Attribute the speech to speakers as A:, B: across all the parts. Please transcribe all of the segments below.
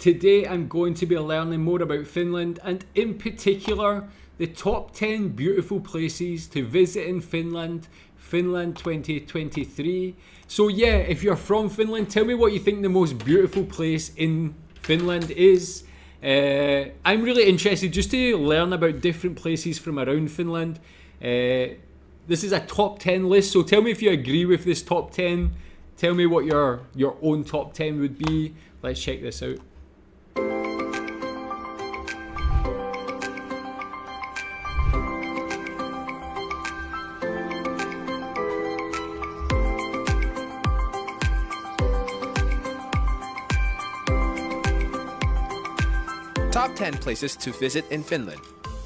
A: Today I'm going to be learning more about Finland and in particular the top 10 beautiful places to visit in Finland 2023. So yeah, if you're from Finland, tell me what you think the most beautiful place in Finland is. I'm really interested just to learn about different places from around Finland. This is a top 10 list, so tell me if you agree with this top 10. Tell me what your own top 10 would be. Let's check this out.
B: Top 10 places to visit in Finland.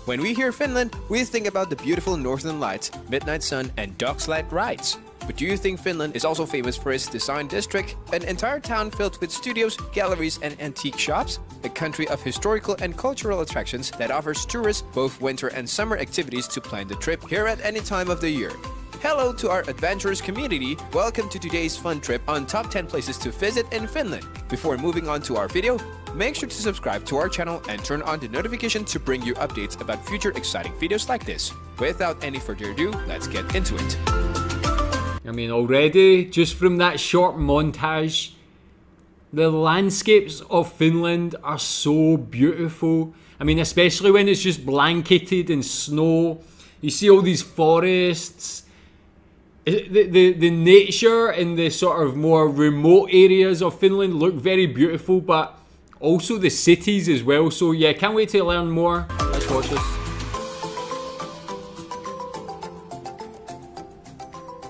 B: When we hear Finland, we think about the beautiful northern lights, midnight sun, and dog sled rides. But do you think Finland is also famous for its design district, an entire town filled with studios, galleries, and antique shops? A country of historical and cultural attractions that offers tourists both winter and summer activities to plan the trip here at any time of the year. Hello to our adventurous community. Welcome to today's fun trip on top 10 places to visit in Finland. Before moving on to our video, make sure to subscribe to our channel and turn on the notification to bring you updates about future exciting videos like this. Without any further ado, let's get into it.
A: I mean, already, just from that short montage, the landscapes of Finland are so beautiful. I mean, especially when it's just blanketed in snow. You see all these forests. The nature in the sort of more remote areas of Finland look very beautiful, but also the cities as well. So yeah, can't wait to learn more. Let's watch this.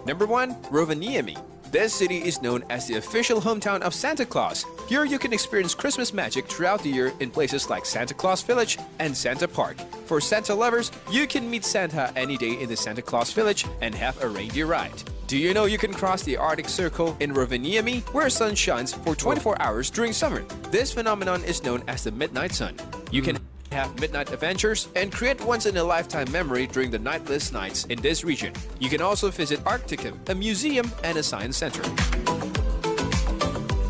B: Number 1. Rovaniemi. This city is known as the official hometown of Santa Claus. Here you can experience Christmas magic throughout the year in places like Santa Claus Village and Santa Park. For Santa lovers, you can meet Santa any day in the Santa Claus Village and have a reindeer ride. Do you know you can cross the Arctic Circle in Rovaniemi, where sun shines for 24 hours during summer? This phenomenon is known as the midnight sun. You can have midnight adventures and create once-in-a-lifetime memory during the nightless nights in this region. You can also visit Arcticum, a museum and a science center.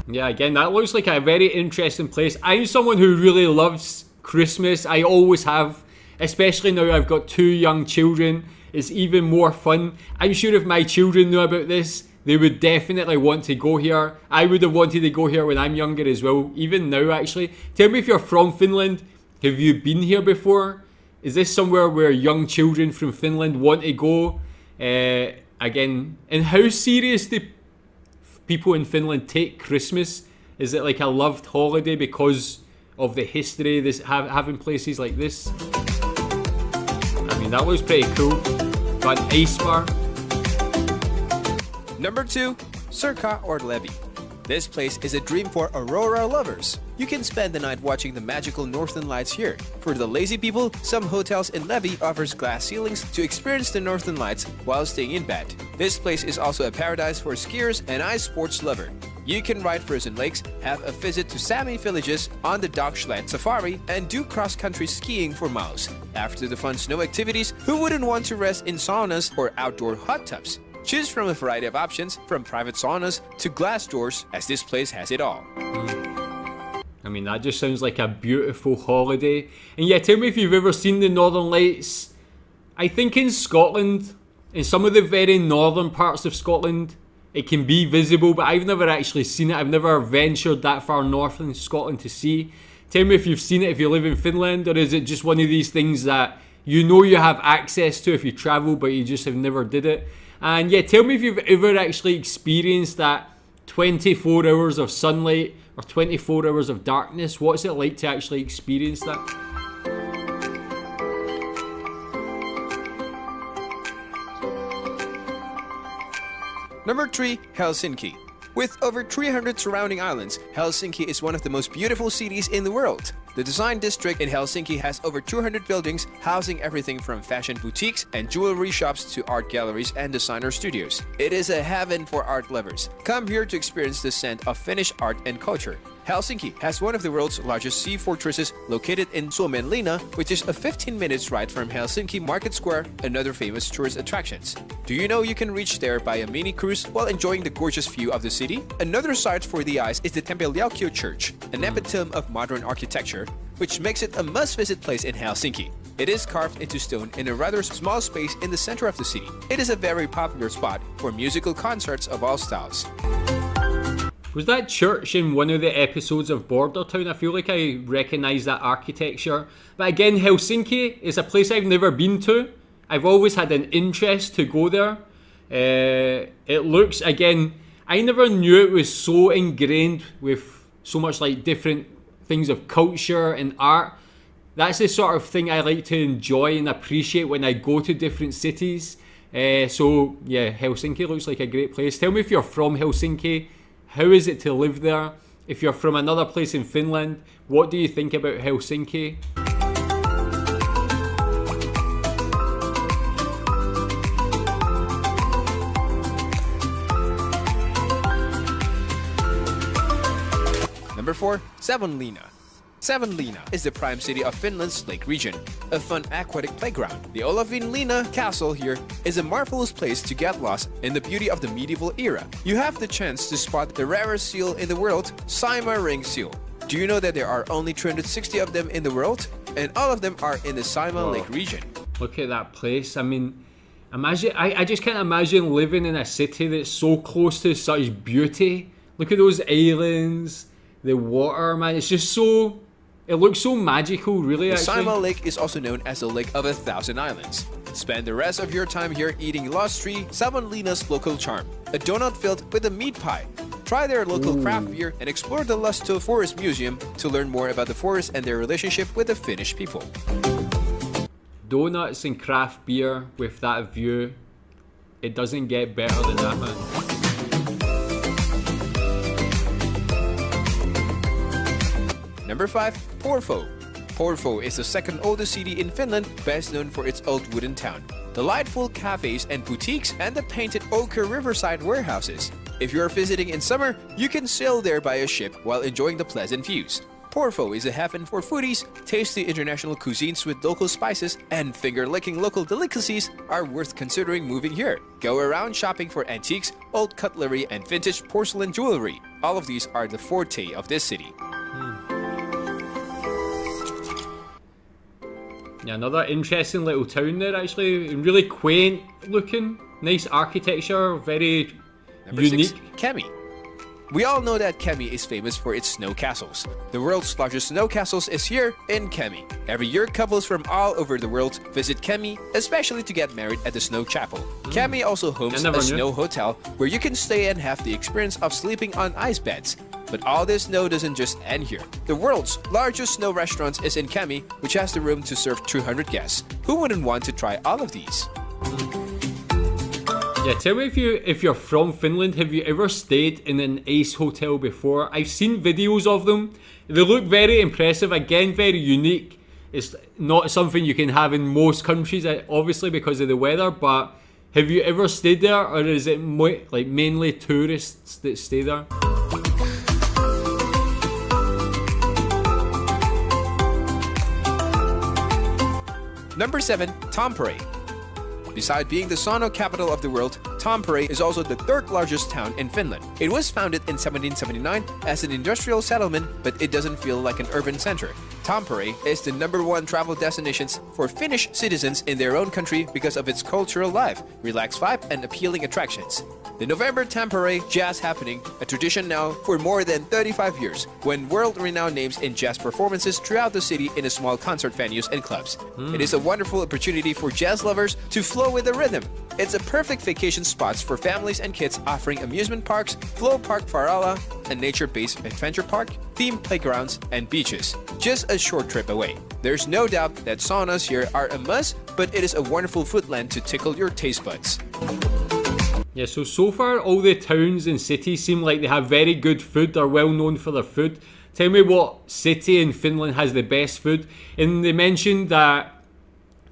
A: Yeah, again, that looks like a very interesting place. I'm someone who really loves Christmas. I always have, especially now I've got 2 young children. It's even more fun. I'm sure if my children know about this, they would definitely want to go here. I would have wanted to go here when I'm younger as well, even now actually. Tell me if you're from Finland. Have you been here before? Is this somewhere where young children from Finland want to go? Again, and how serious do people in Finland take Christmas? Is it like a loved holiday because of the history this having places like this? I mean, that looks pretty cool. Got an ice bar.
B: Number 2. Circa or Levi. This place is a dream for aurora lovers. You can spend the night watching the magical northern lights here. For the lazy people, some hotels in Levi offers glass ceilings to experience the northern lights while staying in bed. This place is also a paradise for skiers and ice sports lover. You can ride frozen lakes, have a visit to Sami villages on the dog sled safari, and do cross-country skiing for miles. After the fun snow activities, who wouldn't want to rest in saunas or outdoor hot tubs? Choose from a variety of options, from private saunas to glass doors, as this place has it all.
A: I mean, that just sounds like a beautiful holiday. And yeah, tell me if you've ever seen the Northern Lights. I think in Scotland, in some of the very northern parts of Scotland, it can be visible, but I've never actually seen it. I've never ventured that far north in Scotland to see. Tell me if you've seen it if you live in Finland, or is it just one of these things that you know you have access to if you travel, but you just have never did it? And yeah, tell me if you've ever actually experienced that 24 hours of sunlight or 24 hours of darkness. What's it like to actually experience that?
B: Number 3. Helsinki. With over 300 surrounding islands, Helsinki is one of the most beautiful cities in the world. The design district in Helsinki has over 200 buildings, housing everything from fashion boutiques and jewelry shops to art galleries and designer studios. It is a heaven for art lovers. Come here to experience the scent of Finnish art and culture. Helsinki has one of the world's largest sea fortresses located in Suomenlinna, which is a 15 minutes ride from Helsinki Market Square, another famous tourist attractions. Do you know you can reach there by a mini cruise while enjoying the gorgeous view of the city? Another sight for the eyes is the Tempeljaukio Church, an epitome of modern architecture, which makes it a must-visit place in Helsinki. It is carved into stone in a rather small space in the center of the city. It is a very popular spot for musical concerts of all styles.
A: Was that church in one of the episodes of Border Town? I feel like I recognise that architecture. But again, Helsinki is a place I've never been to. I've always had an interest to go there. It looks, again, I never knew it was so ingrained with so much like different things of culture and art. That's the sort of thing I like to enjoy and appreciate when I go to different cities. So yeah, Helsinki looks like a great place. Tell me if you're from Helsinki. How is it to live there? If you're from another place in Finland, what do you think about Helsinki?
B: Number 4. Savonlinna. Savonlinna is the prime city of Finland's lake region, a fun aquatic playground. The Olavinlinna castle here is a marvelous place to get lost in the beauty of the medieval era. You have the chance to spot the rarest seal in the world, Saimaa ring seal. Do you know that there are only 360 of them in the world? And all of them are in the Saimaa lake region.
A: Look at that place. I mean, imagine, I just can't imagine living in a city that's so close to such beauty. Look at those islands, the water, man. It's just so... It looks so magical, really,
B: The
A: actually.
B: Saimaa Lake is also known as the Lake of 1,000 Islands. Spend the rest of your time here eating Lostri, Savonlinna's local charm, a donut filled with a meat pie. Try their local craft beer and explore the Lusto Forest Museum to learn more about the forest and their relationship with the Finnish people.
A: Donuts and craft beer with that view. It doesn't get better than that, man.
B: Number 5. Porvoo. Porvoo is the second oldest city in Finland, best known for its old wooden town, delightful cafes and boutiques, and the painted ochre riverside warehouses. If you are visiting in summer, you can sail there by a ship while enjoying the pleasant views. Porvoo is a heaven for foodies, tasty international cuisines with local spices, and finger-licking local delicacies are worth considering moving here. Go around shopping for antiques, old cutlery, and vintage porcelain jewelry. All of these are the forte of this city.
A: Yeah, another interesting little town there, actually. Really quaint looking, nice architecture, very
B: Number
A: unique.
B: 6. Kemi. We all know that Kemi is famous for its snow castles. The world's largest snow castles is here in Kemi. Every year, couples from all over the world visit Kemi, especially to get married at the Snow Chapel. Kemi also hosts a snow hotel where you can stay and have the experience of sleeping on ice beds. But all this snow doesn't just end here. The world's largest snow restaurant is in Kemi, which has the room to serve 200 guests. Who wouldn't want to try all of these?
A: Yeah, tell me if you're from Finland, have you ever stayed in an ice hotel before? I've seen videos of them. They look very impressive, again very unique. It's not something you can have in most countries, obviously because of the weather, but have you ever stayed there, or is it like mainly tourists that stay there?
B: Number 7. Tampere. Besides being the sauna capital of the world, Tampere is also the third largest town in Finland. It was founded in 1779 as an industrial settlement, but it doesn't feel like an urban center. Tampere is the #1 travel destination for Finnish citizens in their own country because of its cultural life, relaxed vibe, and appealing attractions. The November Tampere Jazz Happening, a tradition now for more than 35 years, when world-renowned names in jazz performances throughout the city in a small concert venues and clubs. It is a wonderful opportunity for jazz lovers to flow with the rhythm. It's a perfect vacation spot for families and kids, offering amusement parks, Flow Park Farala, a nature-based adventure park, themed playgrounds, and beaches, just a short trip away. There's no doubt that saunas here are a must, but it is a wonderful foodland to tickle your taste buds.
A: Yeah, so far all the towns and cities seem like they have very good food, they're well known for their food. Tell me what city in Finland has the best food. And they mentioned that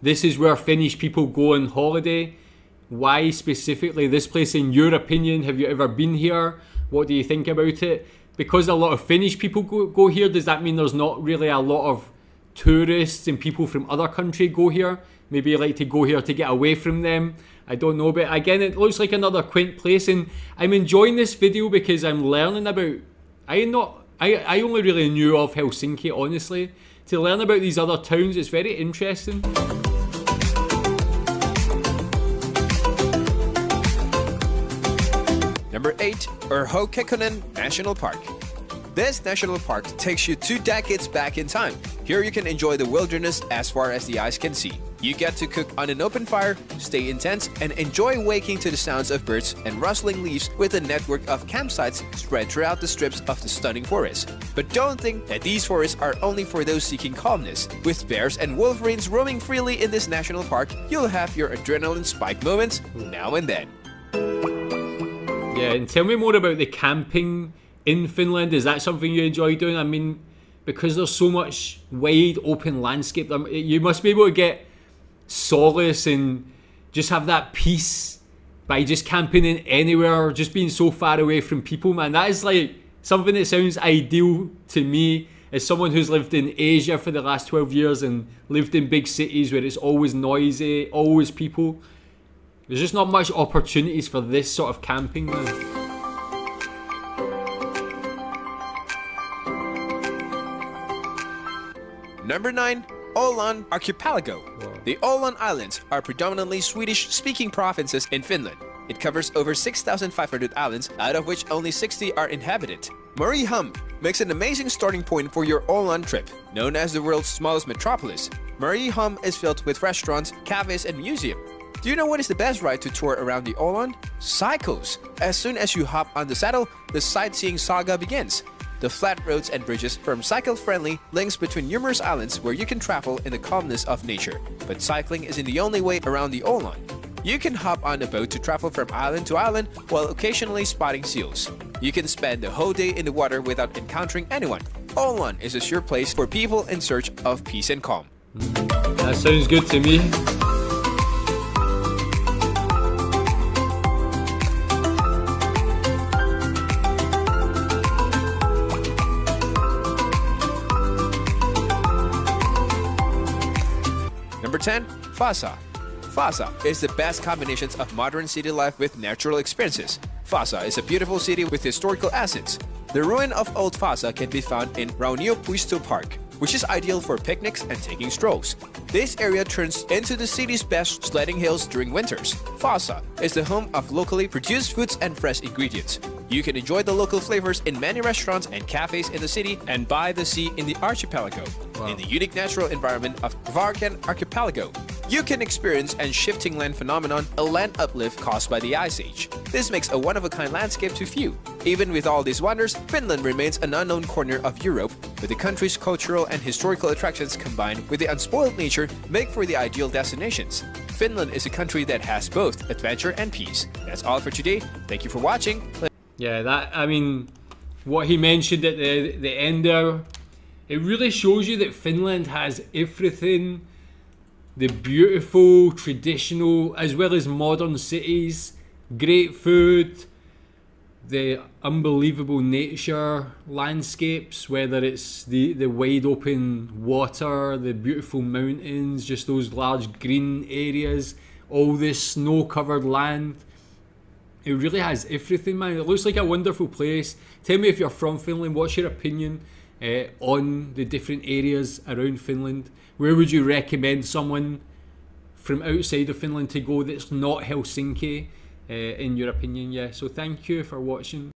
A: this is where Finnish people go on holiday. Why specifically this place, in your opinion? Have you ever been here? What do you think about it? because a lot of Finnish people go here, does that mean there's not really a lot of tourists and people from other countries go here? Maybe you like to go here to get away from them. I don't know, but again, it looks like another quaint place, and I'm enjoying this video because I'm learning about. I only really knew of Helsinki, honestly. To learn about these other towns, it's very interesting.
B: Number 8, Urho Kekkonen National Park. This national park takes you 2 decades back in time. Here you can enjoy the wilderness as far as the eyes can see. You get to cook on an open fire, stay in tents, and enjoy waking to the sounds of birds and rustling leaves with a network of campsites spread throughout the strips of the stunning forest. But don't think that these forests are only for those seeking calmness. With bears and wolverines roaming freely in this national park, you'll have your adrenaline spike moments now and then.
A: Yeah, and tell me more about the camping in Finland. Is that something you enjoy doing? I mean, because there's so much wide open landscape, you must be able to get solace and just have that peace by just camping in anywhere, just being so far away from people, man. That is like something that sounds ideal to me as someone who's lived in Asia for the last 12 years and lived in big cities where it's always noisy, always people. There's just not much opportunities for this sort of camping, man.
B: Number 9, Åland Archipelago. The Åland Islands are predominantly Swedish-speaking provinces in Finland. It covers over 6,500 islands, out of which only 60 are inhabited. Mariehamn makes an amazing starting point for your Åland trip. Known as the world's smallest metropolis, Mariehamn is filled with restaurants, cafes, and museums. Do you know what is the best ride to tour around the Åland? Cycles! As soon as you hop on the saddle, the sightseeing saga begins. The flat roads and bridges form cycle-friendly links between numerous islands where you can travel in the calmness of nature. But cycling isn't the only way around the Åland. You can hop on a boat to travel from island to island while occasionally spotting seals. You can spend the whole day in the water without encountering anyone. Åland is a sure place for people in search of peace and calm.
A: That sounds good to me.
B: Number 10, Vasa. Vasa is the best combination of modern city life with natural experiences. Vasa is a beautiful city with historical assets. The ruin of Old Vasa can be found in Rauniopuisto Park, which is ideal for picnics and taking strolls. This area turns into the city's best sledding hills during winters. Vasa is the home of locally produced foods and fresh ingredients. You can enjoy the local flavors in many restaurants and cafes in the city and by the sea in the archipelago. Wow. In the unique natural environment of Kvarken Archipelago, you can experience a shifting land phenomenon, a land uplift caused by the Ice Age. This makes a one-of-a-kind landscape to view. Even with all these wonders, Finland remains an unknown corner of Europe, but the country's cultural and historical attractions combined with the unspoiled nature make for the ideal destinations. Finland is a country that has both adventure and peace. That's all for today. Thank you for watching.
A: Yeah, I mean, what he mentioned at the end there, it really shows you that Finland has everything. The beautiful, traditional, as well as modern cities, great food, the unbelievable nature landscapes, whether it's the wide open water, the beautiful mountains, just those large green areas, all this snow-covered land. It really has everything, man. It looks like a wonderful place. Tell me if you're from Finland, what's your opinion on the different areas around Finland? Where would you recommend someone from outside of Finland to go that's not Helsinki, in your opinion? Yeah, so thank you for watching.